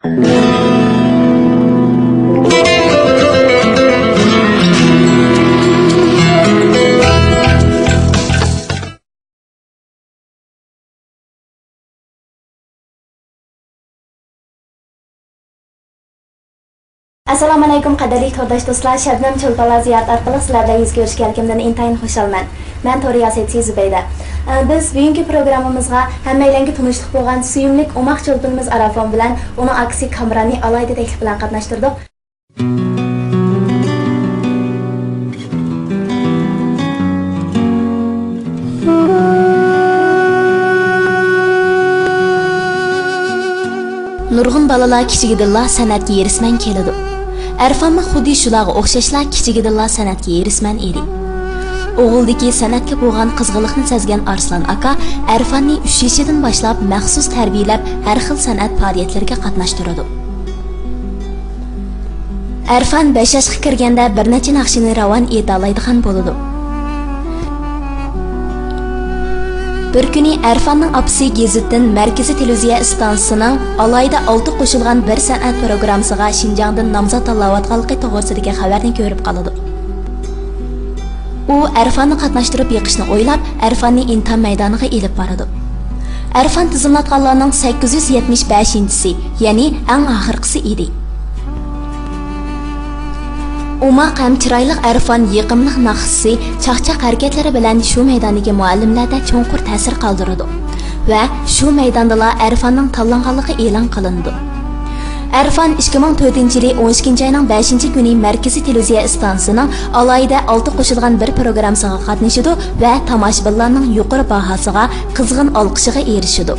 Assalomu alaykum qadrli to'rdosh do'stlar. Shabnam Cho'lponlar ziyorat orqali sizlar bilan yuz ko'rishganligimdan intayin xursandman. Men To'riyaseti Zubayda. Biz bugungi programmamizga hammalarga tanishlik bo'lgan suyumli Umoq cho'lponimiz Arafon bilan uning aksi Kamranni alayda taklif bilan qatnashtirdik. Nurg'un balalar kichigidilla san'atga erishman keladi. Arfanmi xuddi shularga o'xshashlar kichigidilla san'atga erishman edi. O'g'ildagi san'atga bo'lgan qizg'inlikni sezgan Arslan aka Arfanni 3 yoshidan boshlab maxsus tarbiyalab har xil san'at faoliyatlariga qatnashtiradi. Arfan 5 yoshga kirganda bir necha naqshini ravon eta oladigan bo'ladi. Bir kuni Arfanning opasi gazetdan Markaziy televiziya stansiyasining alayda 6 qo'shilgan bir san'at programmasiga Xinjiangdan nomzod tanlayotganligi to'g'risidagi xabarni ko'rib qoladi. U Arfanni qatnashtirib yiqishni o'ylab, Arfanni imtihon maydoniga elib boradi. Arfan tizimlatganlarning 875-si, ya'ni eng oxirgisi edi. Umoq ham chiroyli Arfon yiqimli naqshisi, chaqchaq harakatlari bilan shu maydondagi muallimlarda cho'nqur ta'sir qoldirdi va shu maydonda Arfonning tanlanganligi e'lon qilindi. Arfon 2004-yil 12-oyning 5-kuni Markaziy televiziya stansiyasining alayda 6 qo'shilgan bir programmasiga qatnashdi va tomoshabinlarning yuqori bahosiga, qizg'in olqishiga erishdi.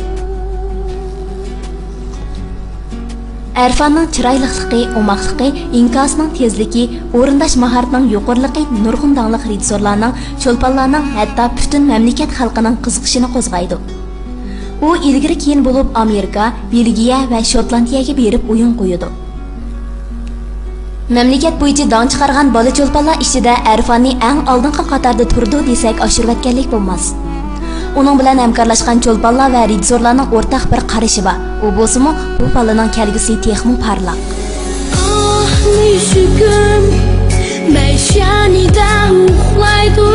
Arfanning chiroyliligi, umoqligi, inkosning tezligi, o'rindash maharatining yuqoriligi nurg'un dangliq rejissorlarning, cho'lponlarning, hatto butun mamlakat xalqining qiziqishini qo'zg'aydi. U ilgari keyin bo'lib Amerika, Belgiya va Shotlandiyaga berib o'yin qo'ydi. Mamlakat bo'yicha dong chiqargan bola cho'lponlar ichida Arfanni eng oldingi qatorda turdi desak oshirvatganlik bo'lmas. Uning bilan hamkorlashgan cho'lponlar va rejissorlarning o'rtaq bir qarashi bor. U bo'lsa-mu, bu bolaning kelgusi texmi parlaq. Mushugim mashanida uxlaydi.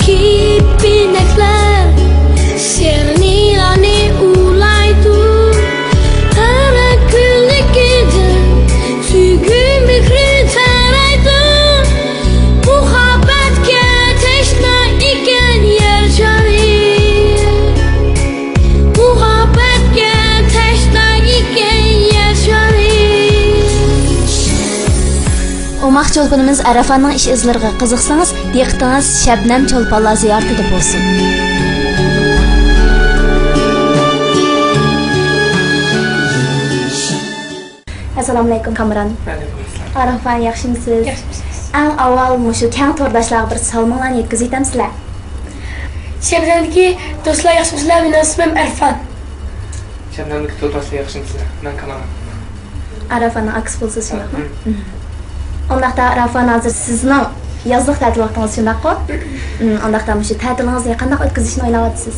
Kipinaklar serniyani ulaydi. Tarakulligida suygun mehri taraydi. Muhabbatga tashna ekan yer shari. Muhabbatga tashna ekan yer shari. Umoq cho'lponimiz Arafonning ish izlariga qiziqsangiz, diqqatingiz Shabnam Cho'lponlar ziyoratida bo'lsin. Assalomu alaykum Kamran. Arafon, yaxshimisiz? Eng avval mushu keng to'rdoshlarga bir salomlarni yetkazib o'tamsizlar. Shabnamdagi do'stlar yaxshimisizlar? Mening ismim Arfon. Shabnamdagi to'rdoshlar yaxshimisizlar? Men Kamaran. Arafonning aksi bo'lsa shundaqmi? Undaqda Arafon hozir sizning yozliq ta'til vaqtingiz shundaqmi? Undaqda mushu ta'tilingizni qanday o'tkazishni o'ylayapsiz?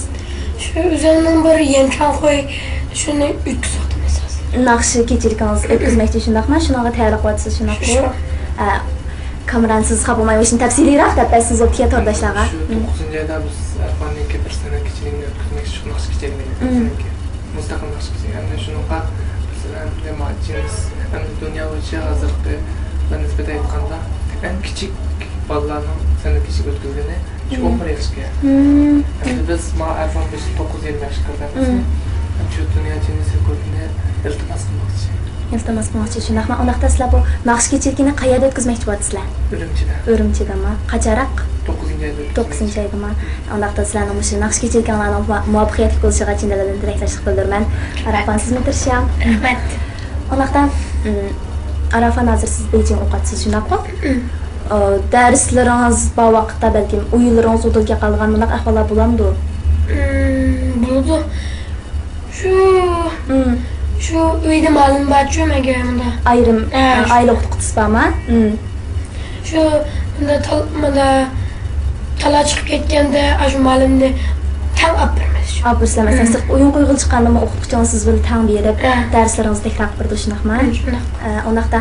Shu o'zimning bir yemchon qo'y, shuni o'tkazdim asos. Naqshi kechirikangiz o'tkazmoqchi shundaqmi? Shunaqa tayyorlayapsiz shundaqmi? Kamran siz qabulmay o'shini tafsiliyroq aytasiz o'tga to'rdoshlarga. 9-oyda biz Arfanning bir sana kechiringni o'tkazmoqchi shu naqsh kechiringni. Mustaqil naqsh kechiringni shunaqa bizlar demoqchimiz. Endi dunyo bo'yicha hozirgi nisbatan aytganda eng kichik bolalarning san'at kechiga o'tkazgani 11 yoshga. Endi biz Arfon 9-20 yoshga kirganmiz. Shu dunyo tenisi ko'pini iltimos qilmoqchi. Iltimos qilmoqchi shundaqmi? Undaqda sizlar bu naqsh kechirgini qayerda o'tkazmoqchi bo'lasizlar? Urumchida. Urumchidami? Qachonroq? 9-oyda. 9-oydami? Undaqda sizlarning shu naqsh kechirganlarning muvaffaqiyatli bo'lishiga chin dildan tilaklashlik bildiraman. Arafon sizni tirisham. Rahmat. Undaqda Arafon hozir siz Beijing o'qiysiz shundaqmi? Darslaringiz bu vaqtda balkim o'yinlaringiz o'tilga qolgan bunaqa ahvollar bo'lamdi. Bo'ldi. Shu uyda ma'lum bo'ldimi menga unda? Ayrim oila o'qituvchisi bormi? Shu unda tala chiqib ketganda shu ma'lumni tam olib beramiz. Abi sizlar mesela sırf oyun qo'yg'il chiqqandimi o'qituvchingiz siz bilan tang berib darslaringizni takror qildi shunaqmi? Undaqda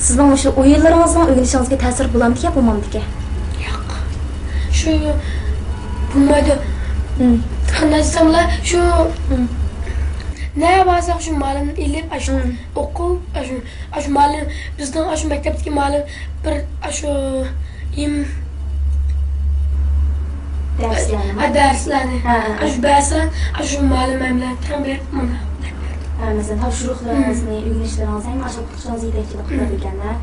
sizning o'sha o'yinlaringizning o'rganishingizga ta'sir bo'lamdiki, bo'lmamdiki? Yo'q. Shu bo'lmaydi. Qanday desamlar, shu ne yaparsak şu malum ilip aşu oku aşu malum bizden aşu mektepteki malum bir aşu im derslerini aşu dersen aşu malum emler tam bir mana. Mesela tavşuruqlarınızı, öyrənişlərinizi həm aşağı qutuşlarınızı yetəkçilik qılır ekanlar.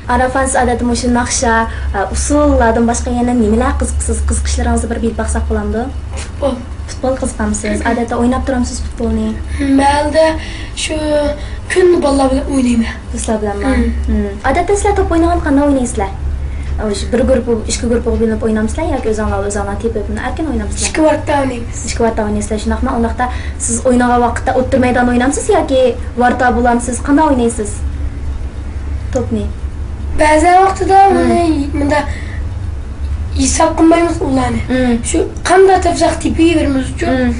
Arafan siz adatım şu naqşa, usullardan başqa yana nimalar qiziqsiz, qiziqishlaringizni bir bilib baxsaq bo'lamdi? Futbol. Futbol qiziqamsiz? Odatda o'ynab turamsiz futbolni? Məldə şu kun bolalar bilan o'ynayman. Do'stlar bilanmi? Odatda sizlar top o'ynagan qanday o'ynaysizlar? Bir guruh, ikki guruh bo'lib o'ynamsizlar yoki o'zinglar tepib erkin o'ynamsizlar? Ikki vaqtda o'ynaymiz. Ikki vaqtda o'ynaysizlar, shunaqmi? Undaqda siz o'ynagan vaqtda o'ttir maydonda o'ynamsiz yoki varta bo'lamsiz? Qanday o'ynaysiz? Topni. Ba'zan vaqtida bunda hisob qilmaymiz ularni. Shu qanday tepsaq tepaveramiz uchun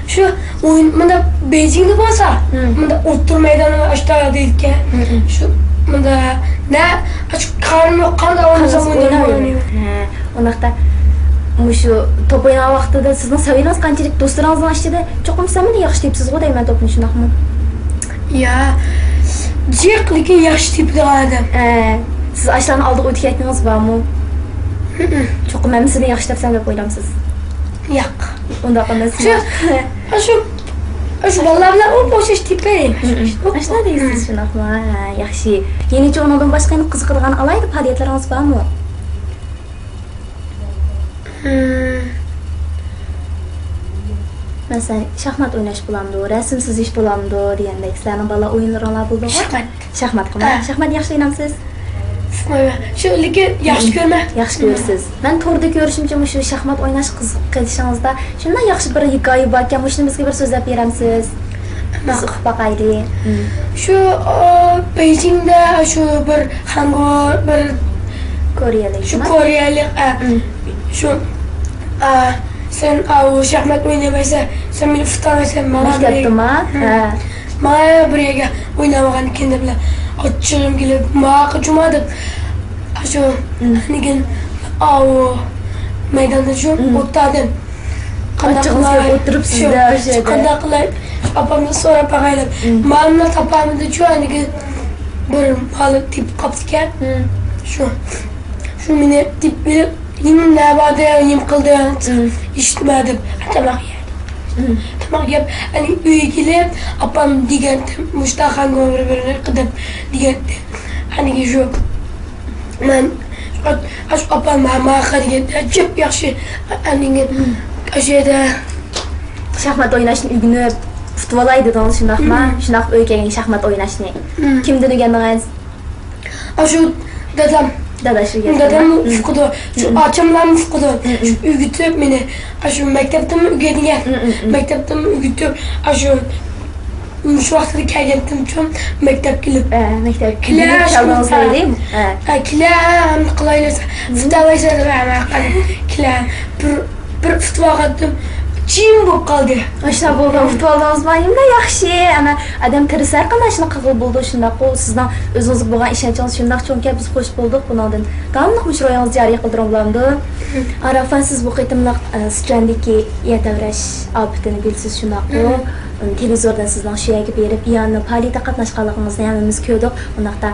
şu oyun bunda Beijing'de bo'lsa, bunda o'ttir maydoni aşağıda deyilgan. Şu bunda ne açık karnı qanday o'ynayman. Undaqda mushu top o'ynagan vaqtida sizning saviyangiz qanchalik do'stlaringizning ichida cho'qim samini yaxshi tepsiz-ku deyman topni shunaqmi? Ya, jiq lekin yaxshi tepdi adam. Siz ashlarni oldiga o'tib ketdingiz bormi? Cho'qim men sizni yaxshi tepsam deb o'ylamsiz. Yo'q. Undaq emas. Shu bolalar bilan o'xshash tepayim. Ashna deysiz shunaqmi? Yaxshi. Yenicha undan boshqa qiziqadigan alayda faoliyatlaringiz bormi? Mesela şahmat oynash bo'lamdi, rasm sizish bo'lamdi degandek sizlarning bala o'yinlaringlar bo'ldimi? Şahmat qilma. Şahmat yaxshi o'ynamsiz? Shu lekin yaxshi ko'rma. Yaxshi ko'rsiz. Men to'g'ri ko'rishimcha shu shahmat o'ynash qiziq qilishingizda shundan yaxshi bir hikoya bor ekan, shuni bizga bir so'zlab beramsiz? Biz o'qib boqaylik. Shu Beijingda shu bir hangor bir Koreyalik. Shu koreyalik shu sen şahmat oynamaysan, sen meni tutamaysan, Maktabdami? Mana bir yerga o'ynamagan ekan bilan ochchig'im kelib, maqa jumadib. Shu nigin maydonda shu o'tdim. Qanday qilib o'tiribsiz-da o'sha yerda? Qanday qilib opamni so'rab bag'aylab, "Mana topamidi shu anigi bir hali tip qopgan." Shu meni tip berib Yine bade yim qildi, eshitmadim. Tamoq yedim. Tamoq yeb, hani uyga kelib, opam degandi, mushtaxanga bir-birini qidib degandi. Hani shu men opam maqa degandi, ajib yaxshi. Aninga ashada shaxmat o'ynashni o'rganib, futbol o'ynaydi shundaqmi? Shunaq o'rgangan shaxmat o'ynashni. Kimdan o'rgandingiz? Shu dadam Dadam fuqdo, şu açımdan fuqdo. Şu ügütüp meni, şu maktabdan ügedigan. Maktabdan ügütüp, şu vaqtda kelgandim uchun maktab kelib. Maktab kelib chaldingizmi? Kilam qilaylar. Futbolchi deb kilam bir futbol qildim. Jim bo'lib qoldi. Ashna bo'lgan futbolimiz bormi? Yaxshi. Ana adam tirsar qanday shuni qilib bo'ldi shundaq. Sizdan o'zingizga bo'lgan ishonchingiz shundaq cho'nka biz xo'sh bo'ldik bundan. Qanday mashruoyingizni joriy qildiramlamdi? Arafan siz bu qitimliq Strandiki yetavrash optini bilsiz shundaq. Televizordan sizdan shu yerga berib, yana faoliyatda qatnashganligingizni hammamiz ko'rdik. Undaqda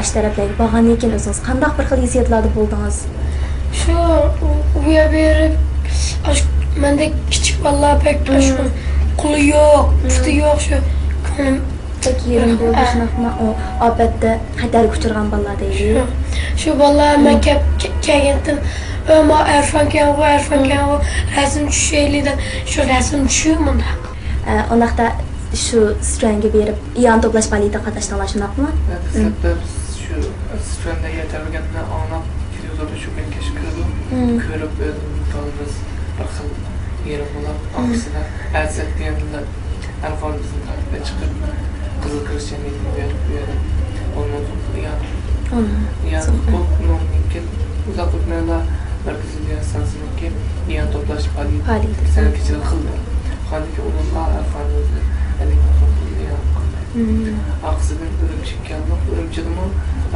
ash tarafdagi bo'lgandan keyin o'zingiz qanday bir xil hissiyotlarda bo'ldingiz? Shu u yer berib mende küçük vallahi pek kulu yok, putu yok şu ko'nglim pek yerim bo'ldi shunaqmi? Obatda xatar kuchirgan bolalar deydi. Shu bolalar men kelgandim. Ama Erfan kelgan, rasm tushaylidan shu rasm tushiyor bunda. Undaqda shu Strandga berib, yan to'plash faoliyatida qatnashdinglar shunaqmi? Shu Strandga yetarganda ona televizorda shu men kashkirdim. Ko'rib o'zimiz bir xil yeri bo'lib, aksida azatdiyanda Arfon bizni tarafga chiqib qizil krishtianlikni berib olmadim. Yani bu mümkün uzak o'tmaylar Merkezi Dünya Hastanesi'ndeki iyan toplaş Faaliyeti. faaliyeti senekiçilik kıldı. Handaki olumlu arkan özü 50 milyon pul iyan kıldı. Aksıdan örümçek yanlık, örümçek mi?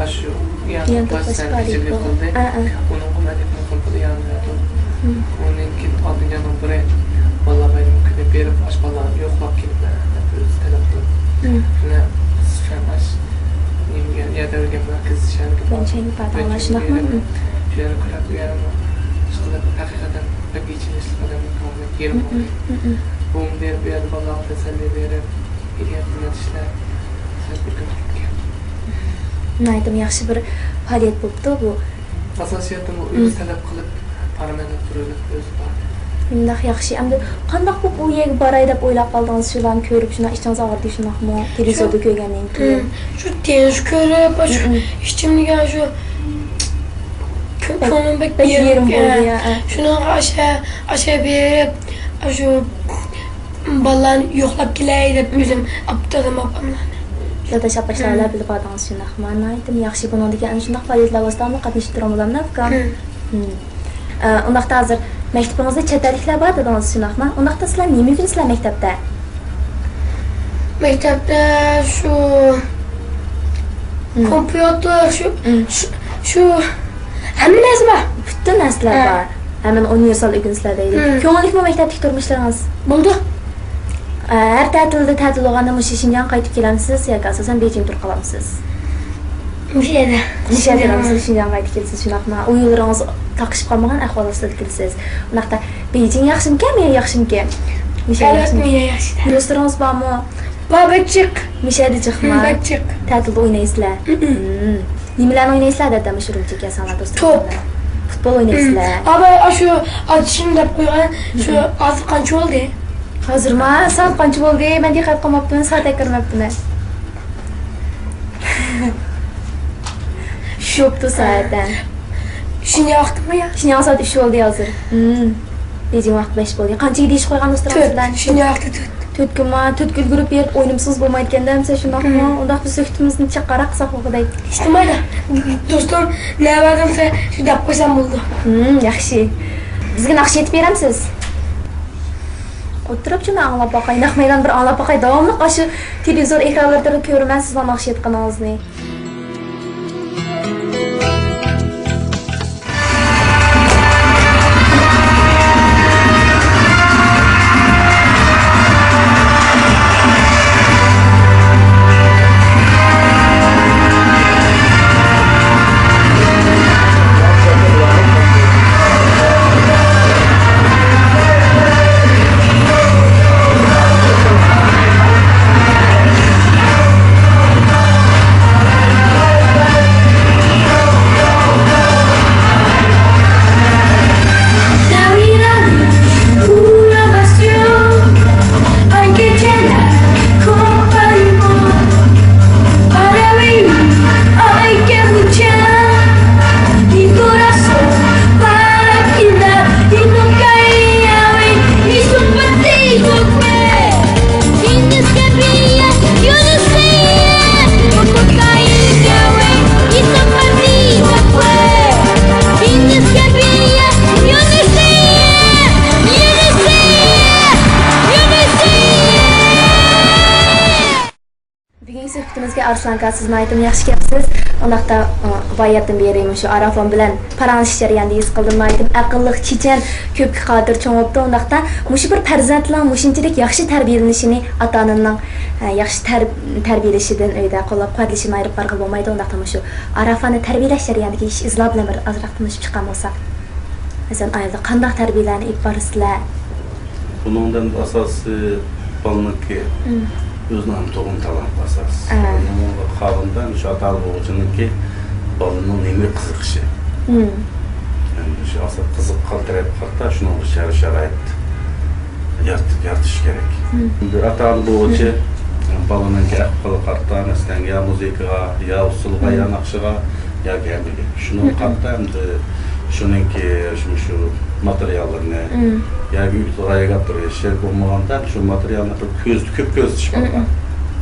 Aşı iyan toplaş senekiçilik kıldı. Onun kum 50 milyon pul iyan verdi. Onun ki altın yanın biri vallahi benim küne berip aş balan yok bak kelip öz talep kıldı. Şuna sıfır aş ya da örgün merkezi şarkı. Ben şeyini paylaşmak mı? Şöyle kulak uyarımı çıkılıp hakikaten pek için istemeden kalmak yerim oldu. Bunun verip bir adı Allah'a teselli verip iliyatına işler söz bir götürürken. Naydım yaxşı bir faaliyet buldu bu. Asasiyetim o öz talep kılıp parlamento turuluk özü var. Mındaq yaxşı. Əmdə qandaq bu yerə baray deb oylab qaldığınız şeyləri görüb şuna işiniz ağırdı şunaqmı? Televizorda görgəndən keyin. Şu deniz körüp, şu işçimliğe şu konum bek yerim oldu ya. Şunu aşağı berip, şu ballan yoklap geleyip bizim aptalım apamlar. Yada şapaşlarla bilib qaldığınız şunaqmı? Naydım yaxşı bunun degan şunaq fəaliyyətlər vasitəsilə qatnaşıb turamıram nafqam. Ondaqda hazır məktəbinizdə çətəliklər var dediniz şunaqmı? Ondaqda sizlər nə mümkünsizlər məktəbdə? Mektepte şu kompüter şu hem ne var? Bütün nəslər var. Həmin universal ügünslərdə idi. Köngüllikmi məktəbdəki turmuşlarınız? Buldu. Hər tətil olğanda mı Şinjan qayıtıb gəlmisiniz ya əsasən Beijing tur qalamısınız? Müşahede. Müşahede Şinjan qayıtıb gəlsiniz şunaqmı? O yollarınız taqışıb qalmagan əhvalda gəlsiniz. Ondaqda Beijing yaxşımkən, mən yaxşımkən? Elbette yaşlı. Restoranınız varmı? Babacık. Müşahede çıxma. Babacık. Tətildə oynayırsınız. Nimələr oynayırsınız da məşğulluq yasanlar dostlar? Top. Futbol oynayırsınız. Ama şu atışını da koyan şu az kançı oldu. Hazır mı? Saat qancha bo'ldi? Men diqqat qilmabman, saat kirmabman. Shopda saatdan. Şimdi vaqtmi ya? Şimdi saat 3 bo'ldi hozir. Beijing vaqt 5 bo'ldi. Qanchaga deyish qo'ygan do'stlarimizdan? Şimdi vaqti 4 kunma, 4 kun guruh berib o'ynimsiz bo'lmayotganda hamsa shundaqmi? Unda biz suhbatimizni chaqara qilsak o'qiday. İşte mayda. Dostum, ne varımsa şu dap koysam buldu. Yaxshi. Bizga naqsh yetib beramsiz? O'tirib shuni anglab boqay, naqmaydan bir anglab boqay. Davomli shu televizor ekranlarida ko'raman sizlar naqsh yetganingizni. Arslanka sizni aytdim yaxshi kelibsiz. Ondaqda bayatdan berayim shu Arafon bilan parangish jarayonida his qildim aytdim. Aqlli, chechan, ko'pga qodir cho'ngibdi. Ondaqda mush bir farzandlar mushunchalik yaxshi tarbiyalanishini ota-onaning yaxshi tarbiyalashidan uyda qo'llab-quvvatlashini ayirib farqi bo'lmaydi. Ondaqda shu Arafonni tarbiyalash jarayonidagi ish izlab bilan bir azroq tanishib chiqqan bo'lsak. Masalan, ayolda qanday tarbiyalarni olib borsizlar? Bundan asası balınki özünün toğum talant asas. Onun xalından şu atal boğucununki balının nemi kızıkışı. Yani şu asıl kızık kaldırıp hatta şunu şarayet yartış gerek. Atal boğucu balının ki akıllı kartta mesela ya müzikaya, ya usulga, ya nakşıga, ya gelmeli. Şunu kartta hem de şununki şu materyallarını ya bir oraya getiriyor şey olmadan şu materyalını köp göz çıkarlar.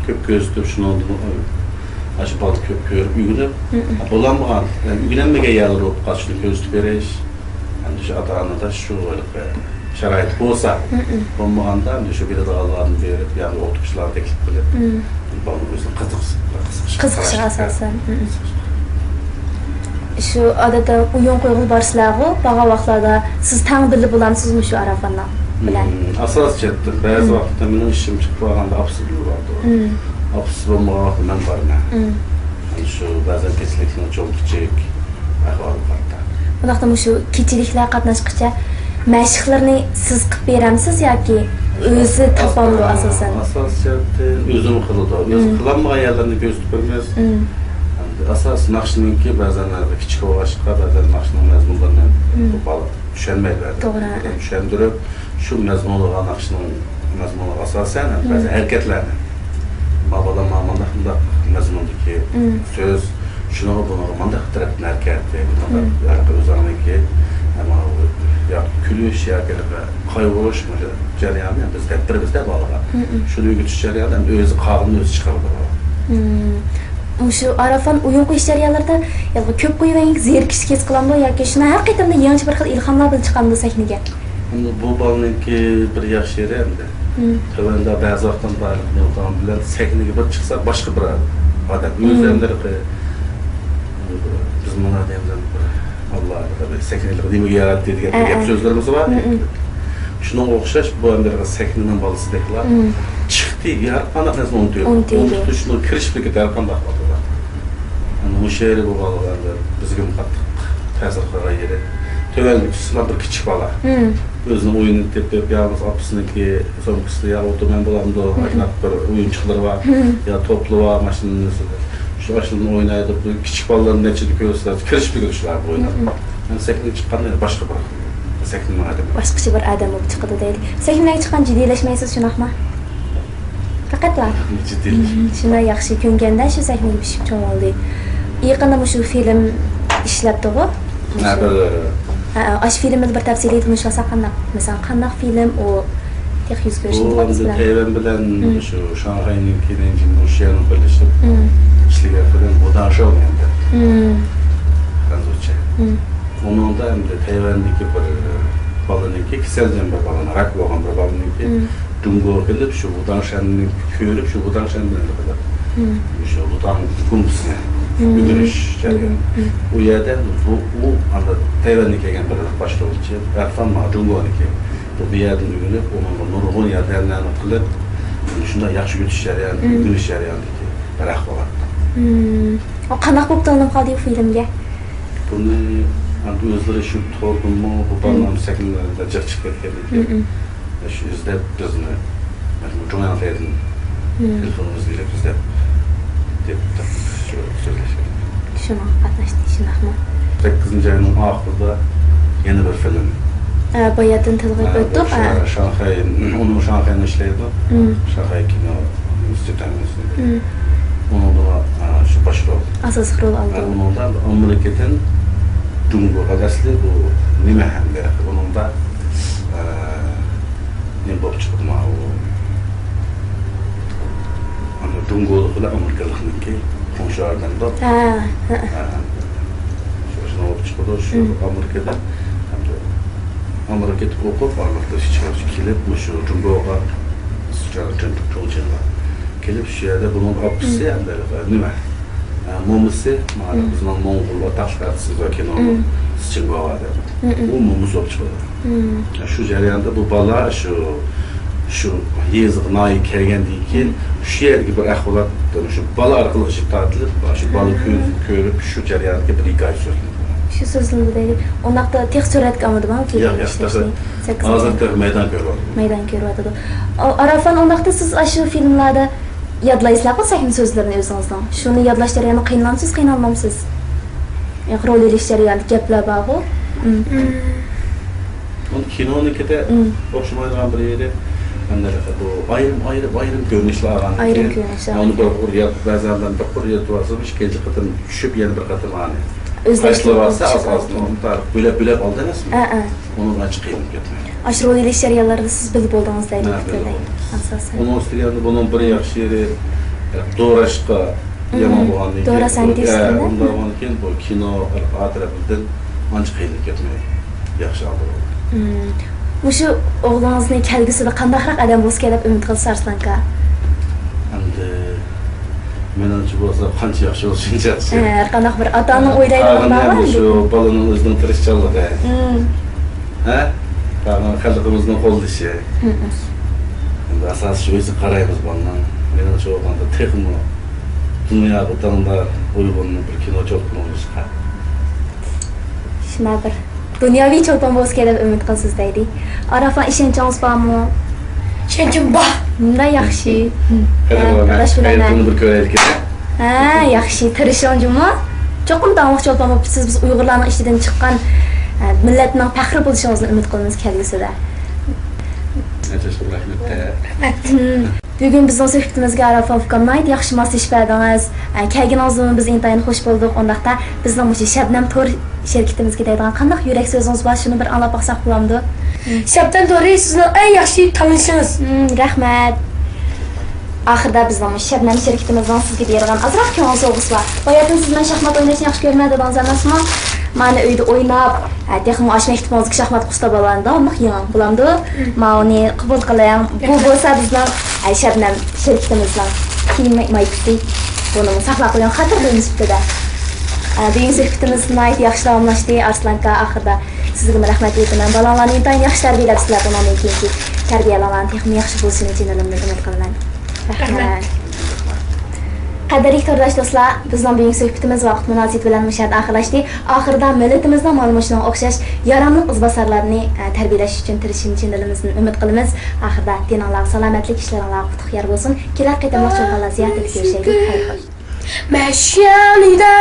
Köp gözlü şunu aşı balık köp görüp ügünüp bulanmagan ügünenmege yerler olup kaçını gözlü bereş endi shu ota-onada shu sharoit bo'lsa, bo'lmaganda endi shu biladiganlarni berib, ya'ni o'qituvchilar taklif qilib, bolaning o'zini qiziqishi asosan. Shu odatda o'yin qo'yg'il borsizlar-ku, bag'a vaqtlarda siz tang bilib bo'lamsizmi shu Arafandan bilan? Asos chetda ba'zi vaqtda mening ishim chiqib qolganda absurd bo'ladi. Absurd bo'lmagan vaqtda men borman. Shu ba'zan kechlikni cho'q kichik ahvol bor. Bunaqa shu kechiliklar qatnashqicha mashqlarni siz qilib beramsiz yoki o'zi topamdi asosan? Asosan o'zim qiladi. O'zi qilolmagan yerlarni ko'rsatib bermas. Asas naqshninki ba'zan kichik o'g'ashqa, ba'zan naqshning mazmunlaridan baliq tushunmaydi. To'g'ri. Tushundirib, shu mazmunga naqshning mazmuniga asosan ba'zi harakatlarni babalar ma'noda mazmundagi so'z shuni buni mana tarafdan harakatda o'zingizki ama ya kulish yoki qayg'urish jarayoni biz biribizda bolalar shuni o'rgatish jarayonida o'zi qog'ini o'zi chiqaradi. Shu Arafan o'yin qo'yish jarayonlarida ko'p qo'yib zerkish kes qilamdi yoki shuni har qaytamda yangi bir xil ilhomlar bilan chiqamdi sahnaga. Bu bolaninki bir yaxshi yeri endi. Tövəndə bəzi vaxtdan bilan sahnaga bir chiqsa boshqa bir odam o'zlari biz buna deymiz Allah sahnaga nima yaratdi degan gap so'zlarimiz bor. Shunga o'xshash bu hamlarga sahnaning bolasideklar chiqdi, har qanday narsa unutib. Shuni kirishlikka har qanday bo'ladi. Bu she'ri bu bolalarda bizga qattiq ta'sir qilgan yeri. Tövəndə sizlar bir kichik bola. Özünün oyunu tepib, yalnız apısındaki somkısı ya otomen bulamda aşınat bir oyuncular var ya toplu var maşının şu aşının oynayıp küçük balların neçidi görürler, kiriş bir görüşler bu oyuna. Yani sekne çıkan ne başka bir seknenin adamı. Başka bir adam olup çıkıdı değil. Sekne'ye çıkan ciddileşmeysiz şunaqma? Fakat var. Ciddileş. Şuna yaxşı köngenden şu sekne'ye pişip çoğun oldu. Yaqında şu film işlепті ғой? Ne böyle? Aş filmimiz bir tavsiye etmiş olsa qandaq? Mesela qandaq film o tek yüz görüşünde Bu Tayvan bilen şu Şanghay'ın kinencinin Rusya'nın birleşip işliğe falan o da aşağı olmayandı. Kanzurça. Onun da hem de Tayvan'daki bir balınınki, kişisel bir balın, rak olan bir balınınki Dungo gelip şu Budan Şen'in köyülüp şu Budan Şen'in kadar. Şu Budan kumsine. Gündürüş jarayonu. Bu yerde bu anda Tayvan'daki kelgan bir boshlovchi Arfan Madungoniki. Bu yerdan o'rganib, onun nurg'un yerlarni qilib, shunday yaxshi yutish jarayoni, yurish jarayonidagi bir ahvolat. O qanaqa bo'lib tanlab qoldi bu filmga? Buni o'zlari shu to'g'rimi, bu balon sakinlarida chiqib ketganligi. Shu izlab bizni jurnalistlarning telefonimizga izlab deb Şuna qatnashdi, shunaqmi? 8 ayının oxirida yana bir film. Bayatın tilg'ib o'tdi. Shanxay, onun Shanxayda ishlaydi. Shanxay kino institutida. Onun da şu başrol. Asosiy rol oldi. Onun da mamlakatdan Dungo asli bu nima hamda onun da ne bo'lib chiqdi ma u. Ana Dungo bilan Amerikalikniki qo'shlardan da. Şunu olib chiqdi shu Amerikada. Amerikada o'qib, Amerikada chiqib kelib, shu Dungoga so'char kelib shu yerda bunun opsi hamda nima? Momisi, mana bizning Mo'ng'ul tashqarisi va kino Singo'da. U momus olib chiqdi. Shu jarayonda bu bola shu yezg'noy kelgandan keyin shu yerga bir ahvolat shu bola orqali ishib tortilib, shu bola ko'rib shu jarayonga bir hikoya so'zladi. Shu so'zlandi deydi. Unaqa tex suratga olmadimi? Yo'q, hozirda maydon ko'ryapti. Maydon ko'ryapti. Arafan unaqa siz shu filmlarda yodlaysizlarmi sahna so'zlarini o'zingizdan? Shuni yodlash jarayoni qiynalmisiz, qiynalmamsiz? Rol o'ylash jarayoni gaplar borku. Onun kinonikida o'xshamaydigan bir yeri bu ayrim ko'rinishlar olgan. Ayrim ko'rinishlar. Onu bir quriyat, ba'zan bir quriyat bo'lsa, ikkinchi qatim tushib yana bir qatim ani. O'zlashtirsa asosida uni bo'lab oldi emasmi? Uni ochib qiynab ketmaydi. Ash rol o'ylash jarayonlarida siz bilib oldingiz deydi fikrlayman. Asosan. Onun ustiga bunun bir yaxshi yeri do'rashqa yomon bo'lganligi. Do'rasan deysizmi? Undan keyin bu kino tarafından ancha qiynab ketmaydi. yaxshi aldı oldu. Muşu oğlunuzun kelgüsüde qandaqroq adam bo'lsa deb umid qilasiz Arslan aka? Endi menimcha bo'lsa qancha yaxshi bo'lsin yaxshi. Har qanday bir otaning o'ylaydiganidan bormi? Shu bolaning o'zining tirishchanligi. Ha? Xalqimizning qo'llashi. Endi asosi shu o'zi qaraymiz bundan. Menimcha o'g'anda texmo dunyoga tanda uyg'unni bir kino cho'lpon bo'lsa. Shuna bir dunyoviy cho'lpon bo'lsa deb umid qilasiz deydi. Arafan ishonchingiz bormi? Ishonchim bor. Bunda yaxshi. Hayatını bir ko'raylik. Ha, yaxshi. Tirishonjimi? Cho'qim taniq cho'lpon bo'lib siz biz Uyg'urlarning ishidan chiqqan millatning faxri bo'lishingizni umid qilamiz kelgusida. Bugün bizning suhbatimizga Arafan ukamni yaxshi moslashib berdingiz. Kelganingizni biz intayin xush bo'ldik. Undaqda bizning bu Shabnam To'r şirketimizga deydigan qanday yurak so'zingiz bor, shuni bir anglab baqsaq bo'lamdi. Shabnam To'ri sizning eng yaxshi tanishingiz. Rahmat. Axırda bizning Shabnam şirketimizdan sizga bergan azroq ko'ngil sovg'isi bor. Boyadan siz men shaxmat o'ynashni yaxshi ko'rmadingiz emasmi? Mani uyda o'ynab, texmo osh maktabimizga shaxmat qusta bo'lganda, uni yig'im bo'lamdi. Men uni qabul qilaman. Bu bo'lsa bizning Shabnam şirketimizdan kiyim maykisi buni saqlab qo'ygan xatir bo'lmoqda. Bugun suhbatimizni yaxshi davomlashdi. Arslan aka, axırda sizga rahmat aytaman. Bolalarni intayin yaxshi tarbiyalab sizlar bundan keyingi tarbiyalarni texmo yaxshi bo'lishini uchun umid qilaman. Rahmat. Qadrli tordаш do'stlar, bizning bugungi suhbatimiz vaqt munosabati bilan mushad oxirlashdi. Oxirida millatimizning ma'lumotlarga o'xshash yaramli izbosarlarni tarbiyalash uchun tirishishimizni umid qilamiz. Oxirida dininglar salomatlik ishlaringlar qutuq bo'lsin. Kelar qaytamoq cho'lqonlar ziyorat etib ko'rishaylik. Xayr xo'sh. Meşyanida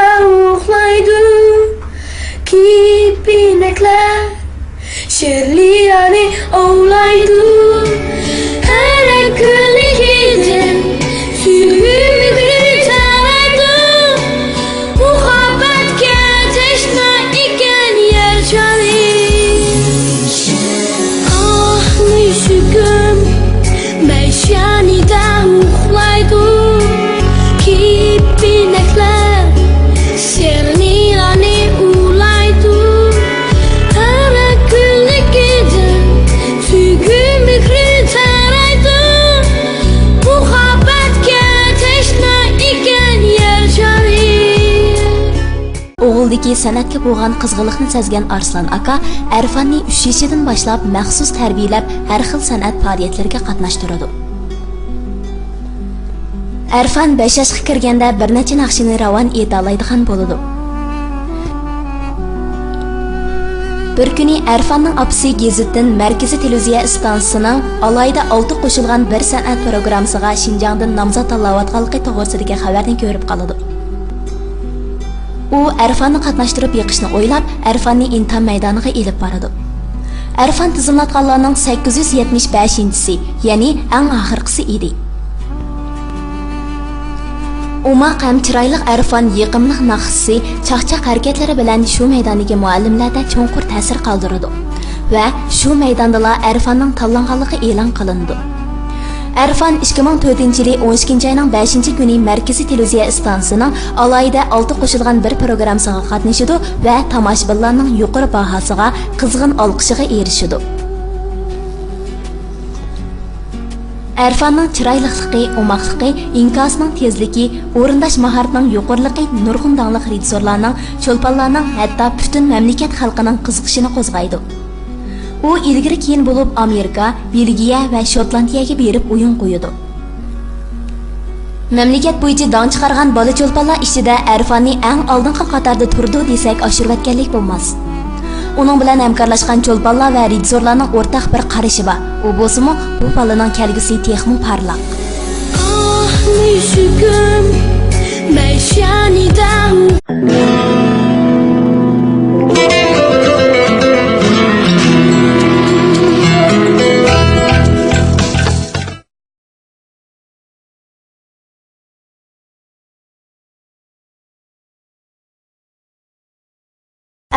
uxlaydi kipinekler, şerliyani ovlaydi. Her kunligidin suyumni taraydi. Muhabbatga tashna ekan yer joni. Ah mushugim meşyanida uxlaydi. Pinekler, şerliyani ulaydı. Tara küllikidin, sügü mükri taraydı. Muhabbetke teşna iken yer jani. O'g'ildagi san'atga bo'lgan qizg'inlikni sezgan Arslan aka Arfanni 3 yoshidan boshlab maxsus tarbiyalab har xil san'at faoliyatlariga qatnashtiradi. Arfan 5 yoshga kirganda bir necha naqshini ravon eta oladigan bo'ladi. Bir kuni Arfanning opasi gazetdan Markaziy televiziya stansiyasining alayda 6 qo'shilgan bir san'at programmasiga Shinjongdan nomzod tanlayotganligi to'g'risidagi xabarni ko'rib qoladi. U Arfanni qatnashtirib yiqishni o'ylab, Arfanni imtihon maydoniga elib boradi. Arfan tizimlatganlarning 875-si, ya'ni eng oxirgisi edi. Umaq ham chiroyli Arfan yiqimli naqsi, chaqchaq harakatlari bilan shu maydondagi muallimlarda cho'nqur ta'sir qoldirdi va shu maydonda Arfanning tanlanganligi e'lon qilindi. Arfan 2004-yili 12-oyning 5-kuni Markaziy televiziya stansiyasining alayda 6 qo'shilgan bir programmasiga qatnashdi va tomoshabinlarning yuqori bahosiga, qizg'in olqishiga erishdi. Arfanning chiroyliligi, umaqligi, inkosining tezligi, o'rindash maharatining yuqoriligi nurg'un dangliq rejissorlarning, cho'lponlarning, hatto butun mamlakat xalqining qiziqishini qo'zg'aydi. U ilgari keyin bo'lib Amerika, Belgiya va Shotlandiyaga berib o'yin qo'ydi. Mamlakat bo'yicha dong chiqargan bola cho'lponlar ichida Arfanni eng oldingi qatorda turdi desak oshirvatganlik bo'lmas. Uning bilan hamkorlashgan cho'lponlar va rejissorlarning o'rtaq bir qarashi bor. U bo'lsa-mu, bu bolaning kelgusi texmo parlaq. Ah mushugim meşyanida.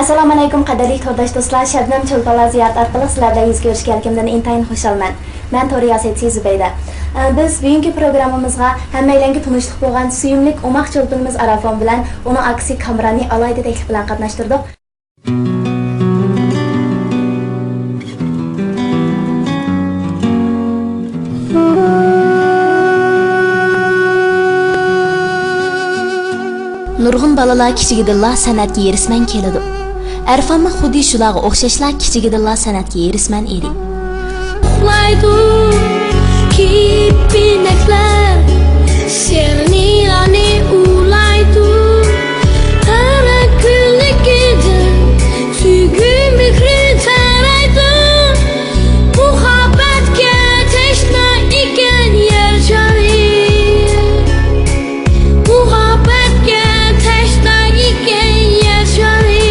Assalomu alaykum qadrli tordаш do'stlar, Shabnam cho'lponlar ziyorat orqali sizlarga yuz ko'rishganligimdan intayin xursandman. Men To'riyaseti Zubayda. Biz bugungi programmamizga hammalarga tanishlik bo'lgan suyumli umaq cho'lponimiz Arafon bilan uning aksi Kamrani alayda taklif bilan qatnashtirdik. Nurg'un balalar kichigidilla san'atga erisman keladi. Arfanmi xuddi shularga o'xshashlar kichigidilla san'atga erisman edi. Uxlaydi kipinaklar seni ani ulaydi Tara kunligida suygu mehri taraydi Muhabbatga tashna ekan yer shari Muhabbatga tashna ekan yer shari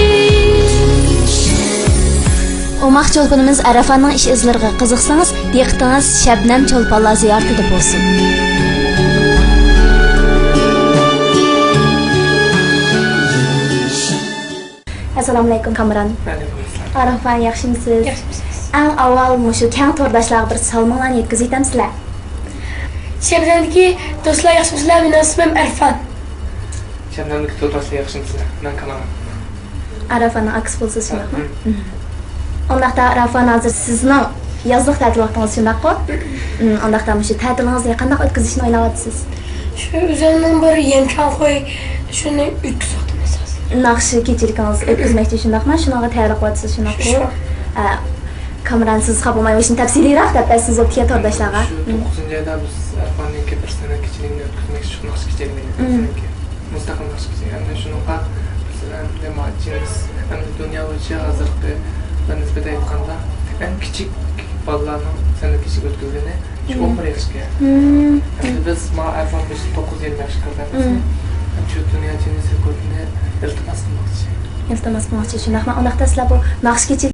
Omaq cho'lponimiz Arafanning ish izlariga qiziqsangiz, diqqatingiz Shabnam cho'lponlar ziyoratida bo'lsin. Assalomu alaykum Kamran. Alaykum. Arafan yaxshimisiz? Yaxshimisiz? Eng avval mushu keng to'rdashlarga bir salomlarni yetkazib aytamsizlar. Shabnamdagi do'stlar yaxshimisizlar? Mening ismim Arfan. Shabnamdagi to'rtasi yaxshimisizlar? Men Kamran. Arafanning aks bo'lsa shundaqmi? Ondaqda Arafan hozir sizning yozliq ta'til vaqtingiz shundaqmi? Ondaqda mushu ta'tilingizni qanday o'tkazishni o'ylayapsiz? Shu o'zimning bir yemchan qo'y shuni o'tkazdim asos. Naqshi kechirikangiz o'tkazmoqchi shundaqmi? Shunaqa tayyorlayapsiz shundaqmi? Kamran siz qabulmay o'shni tafsiliyroq gapirasiz o'tga to'rdashlarga. Shu 9-oyda biz Arfanniki bir sana kichikligini o'tkazmoqchi shu naqsh kichikligini. Mustaqil naqsh kichik. Endi shunaqa masalan demoqchimiz, endi dunyo bo'yicha hozirgi nisbatan aytganda eng kichik bolalarning sana kichik o'tkazgani shu 11 yoshga. Endi biz Arfan 9 yil yoshga kirganmiz. Shu dunyo tennis rekordini iltimos qilmoqchi. Iltimos qilmoqchi shundaqmi? Ondaqda sizlar bu naqsh kechir